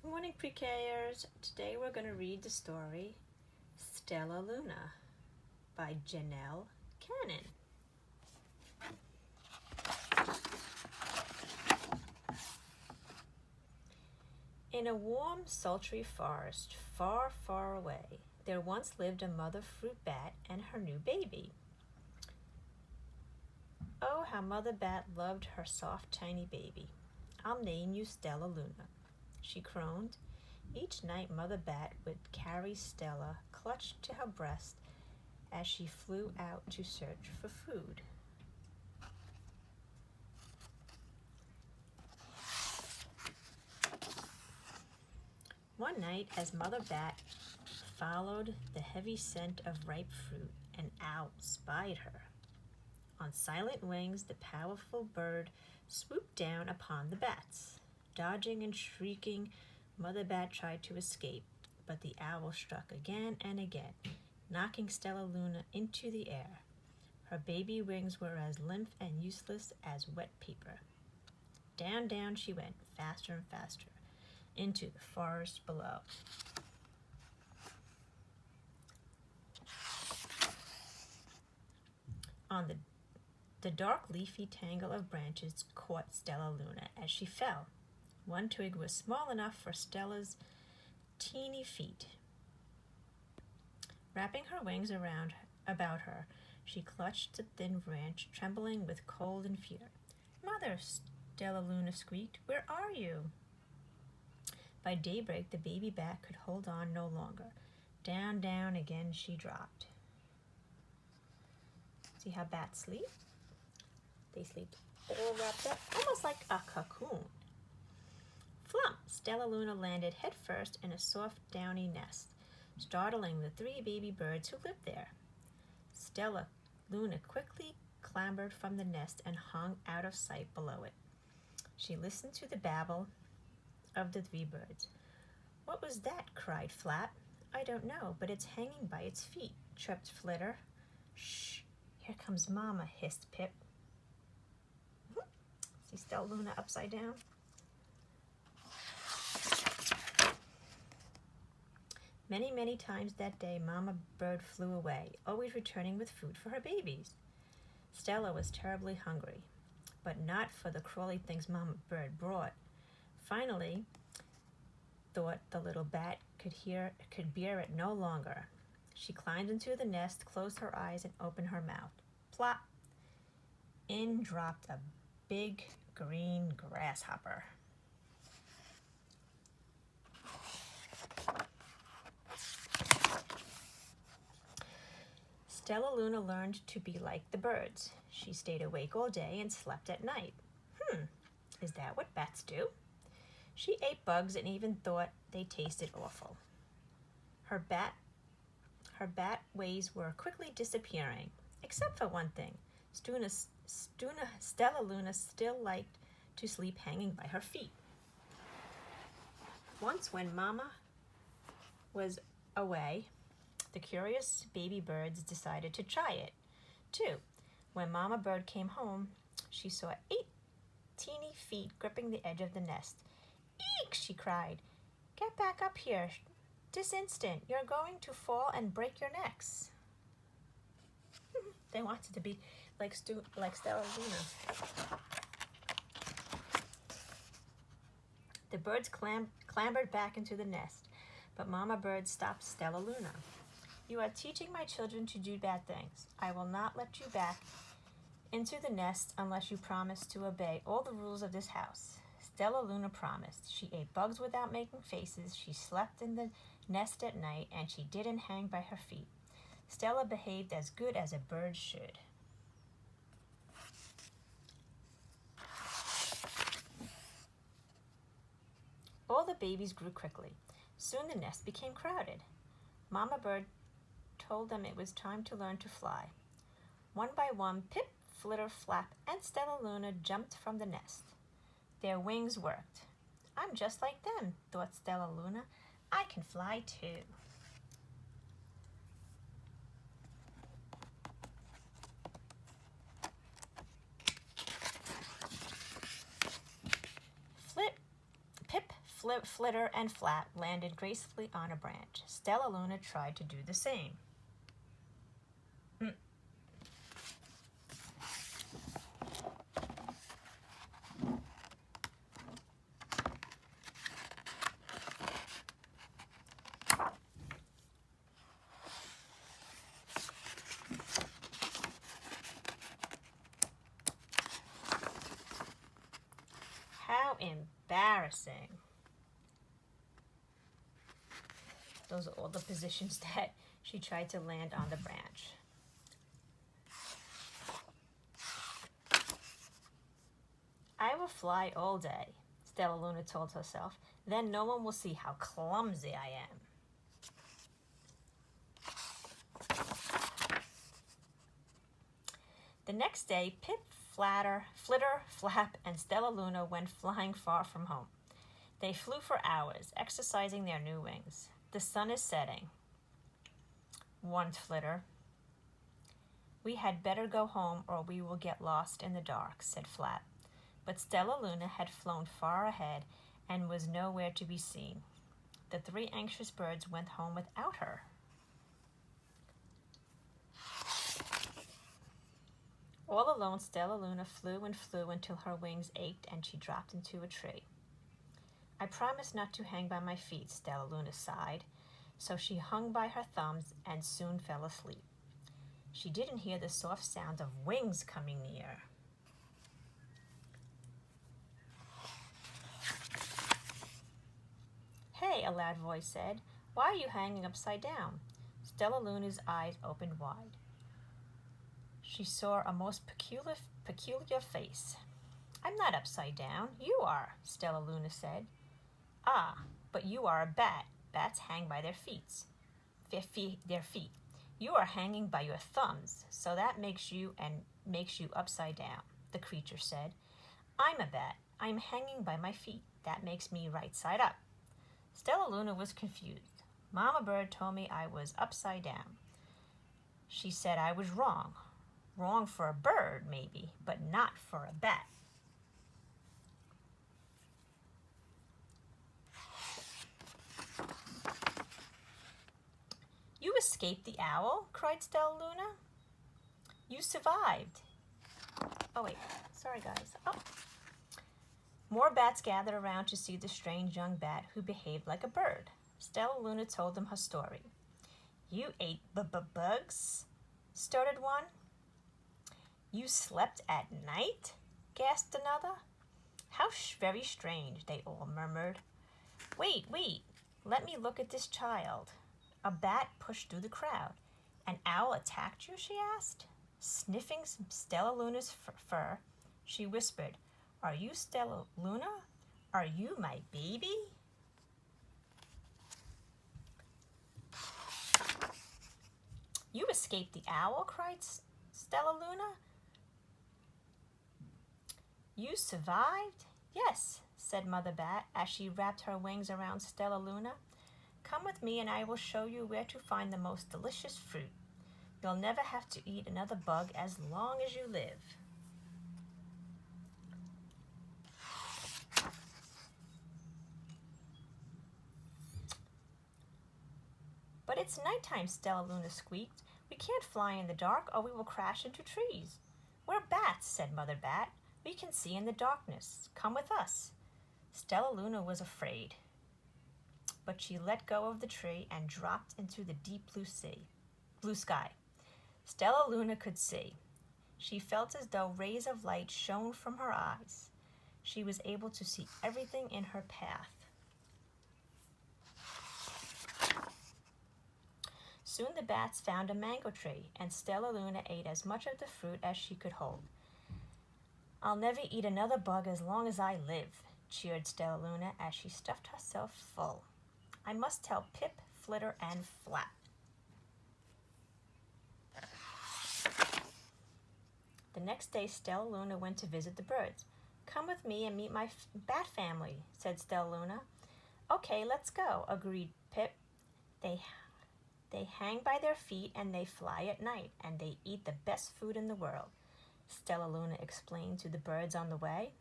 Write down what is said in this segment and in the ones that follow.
Good morning, pre-Kers. Today we're going to read the story Stellaluna by Janelle Cannon. In a warm, sultry forest far, far away, there once lived a mother fruit bat and her new baby. Oh, how Mother Bat loved her soft, tiny baby. I'll name you Stellaluna, she crooned. Each night Mother Bat would carry Stella clutched to her breast as she flew out to search for food. One night, as Mother Bat followed the heavy scent of ripe fruit, an owl spied her. On silent wings, the powerful bird swooped down upon the bats. Dodging and shrieking, Mother Bat tried to escape, but the owl struck again and again, knocking Stellaluna into the air. Her baby wings were as limp and useless as wet paper. Down, down she went, faster and faster, into the forest below. On the dark leafy tangle of branches caught Stellaluna as she fell. One twig was small enough for Stella's teeny feet. Wrapping her wings about her, she clutched the thin branch, trembling with cold and fear. "Mother," Stellaluna squeaked, "where are you?" By daybreak, the baby bat could hold on no longer. Down, down again she dropped. See how bats sleep? They sleep all wrapped up, almost like a cocoon. Flump! Stellaluna landed headfirst in a soft, downy nest, startling the 3 baby birds who lived there. Stellaluna quickly clambered from the nest and hung out of sight below it. She listened to the babble of the 3 birds. "What was that?" cried Flap. "I don't know, but it's hanging by its feet," chirped Flitter. "Shh! Here comes Mama," hissed Pip. See Stellaluna upside down? Many, many times that day, Mama Bird flew away, always returning with food for her babies. Stella was terribly hungry, but not for the crawly things Mama Bird brought. Finally, thought the little bat could bear it no longer. She climbed into the nest, closed her eyes, and opened her mouth. Plop! In dropped a big green grasshopper. Stellaluna learned to be like the birds. She stayed awake all day and slept at night. Is that what bats do? She ate bugs and even thought they tasted awful. Her bat ways were quickly disappearing, except for one thing. Stellaluna still liked to sleep hanging by her feet. Once when Mama was away, the curious baby birds decided to try it, too. When Mama Bird came home, she saw 8 teeny feet gripping the edge of the nest. "Eek!" she cried. "Get back up here this instant. You're going to fall and break your necks." They wanted to be like Stellaluna. The birds clambered back into the nest, but Mama Bird stopped Stellaluna. "You are teaching my children to do bad things. I will not let you back into the nest unless you promise to obey all the rules of this house." Stellaluna promised. She ate bugs without making faces, she slept in the nest at night, and she didn't hang by her feet. Stella behaved as good as a bird should. All the babies grew quickly. Soon the nest became crowded. Mama Bird told them it was time to learn to fly. One by one, Pip, Flitter, Flap, and Stellaluna jumped from the nest. Their wings worked. "I'm just like them," thought Stellaluna. "I can fly too." Pip, Flitter and Flap landed gracefully on a branch. Stellaluna tried to do the same. How embarrassing. Those are all the positions that she tried to land on the branch. I will fly all day, Stellaluna told herself. Then no one will see how clumsy I am. The next day, Pip, Flitter, Flap, and Stellaluna went flying far from home. They flew for hours, exercising their new wings. The sun is setting, warned Flitter. We had better go home or we will get lost in the dark, said Flap. But Stellaluna had flown far ahead and was nowhere to be seen. The three anxious birds went home without her. All alone, Stellaluna flew and flew until her wings ached and she dropped into a tree. I promised not to hang by my feet, Stellaluna sighed, so she hung by her thumbs and soon fell asleep. She didn't hear the soft sound of wings coming near. Hey, a loud voice said, why are you hanging upside down? Stellaluna's eyes opened wide. She saw a most peculiar face. I'm not upside down. You are, Stellaluna said. Ah, but you are a bat. Bats hang by their feet. You are hanging by your thumbs, so that makes you upside down, the creature said. I'm a bat. I'm hanging by my feet. That makes me right side up. Stellaluna was confused. Mama Bird told me I was upside down. She said I was wrong. Wrong for a bird, maybe, but not for a bat. You escaped the owl, cried Stellaluna. You survived. Oh, wait. Sorry, guys. Oh. More bats gathered around to see the strange young bat who behaved like a bird. Stellaluna told them her story. You ate bugs? Started one. You slept at night? Gasped another. How very strange, they all murmured. Wait, let me look at this child. A bat pushed through the crowd. An owl attacked you, she asked. Sniffing Stellaluna's fur, she whispered, Are you Stellaluna? Are you my baby? You escaped the owl, cried Stellaluna. You survived? Yes, said Mother Bat as she wrapped her wings around Stellaluna. Come with me and I will show you where to find the most delicious fruit. You'll never have to eat another bug as long as you live. But it's nighttime, Stellaluna squeaked. We can't fly in the dark or we will crash into trees. We're bats, said Mother Bat. We can see in the darkness. Come with us. Stellaluna was afraid, but she let go of the tree and dropped into the deep blue sky. Stellaluna could see. She felt as though rays of light shone from her eyes. She was able to see everything in her path. Soon the bats found a mango tree, and Stellaluna ate as much of the fruit as she could hold. I'll never eat another bug as long as I live, cheered Stellaluna as she stuffed herself full. I must tell Pip, Flitter, and Flap. The next day, Stellaluna went to visit the birds. Come with me and meet my bat family, said Stellaluna. Okay, let's go, agreed Pip. They hang by their feet and they fly at night, and they eat the best food in the world, Stellaluna explained to the birds on the way.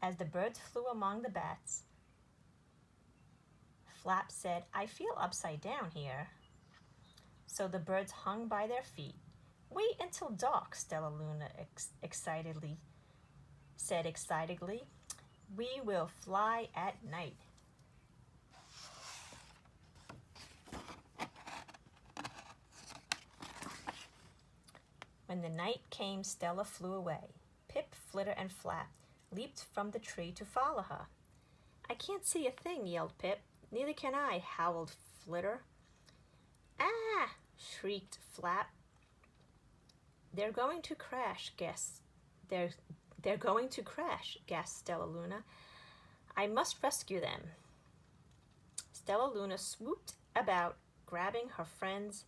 As the birds flew among the bats, Flap said, "I feel upside down here." So the birds hung by their feet. "Wait until dark," Stellaluna said excitedly. "We will fly at night." When the night came, Stella flew away. Pip, Flitter, and Flap leaped from the tree to follow her. "I can't see a thing," yelled Pip. "Neither can I," howled Flitter. "Ah!" shrieked Flap. They're going to crash," gasped Stellaluna. "I must rescue them." Stellaluna swooped about, grabbing her friends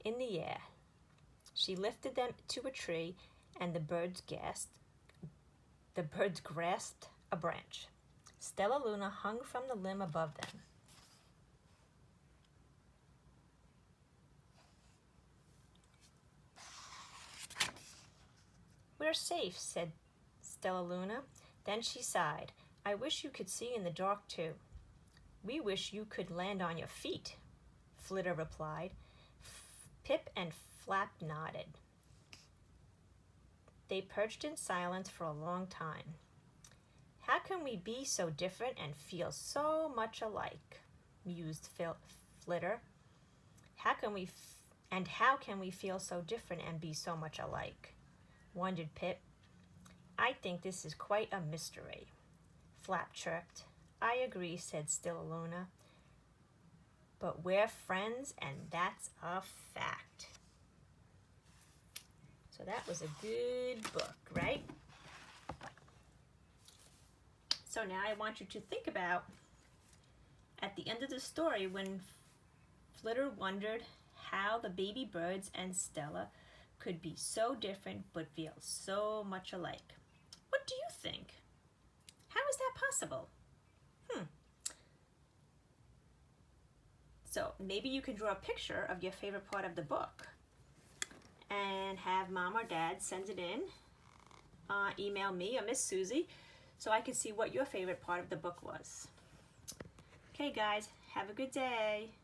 in the air. She lifted them to a tree, and the birds grasped a branch. Stellaluna hung from the limb above them. "We're safe," said Stellaluna. Then she sighed. "I wish you could see in the dark, too." "We wish you could land on your feet," Flitter replied. Pip and Flap nodded. They perched in silence for a long time. "How can we be so different and feel so much alike?" mused Flitter. How can we feel so different and be so much alike?" wondered Pip. "I think this is quite a mystery," Flap chirped. "I agree," said Stellaluna. "But we're friends, and that's a fact." So that was a good book, right? So now I want you to think about, at the end of the story, when Flitter wondered how the baby birds and Stella could be so different but feel so much alike. What do you think? How is that possible? So maybe you can draw a picture of your favorite part of the book and have Mom or Dad send it in. Email me or Miss Susie so I can see what your favorite part of the book was. Okay, guys, have a good day.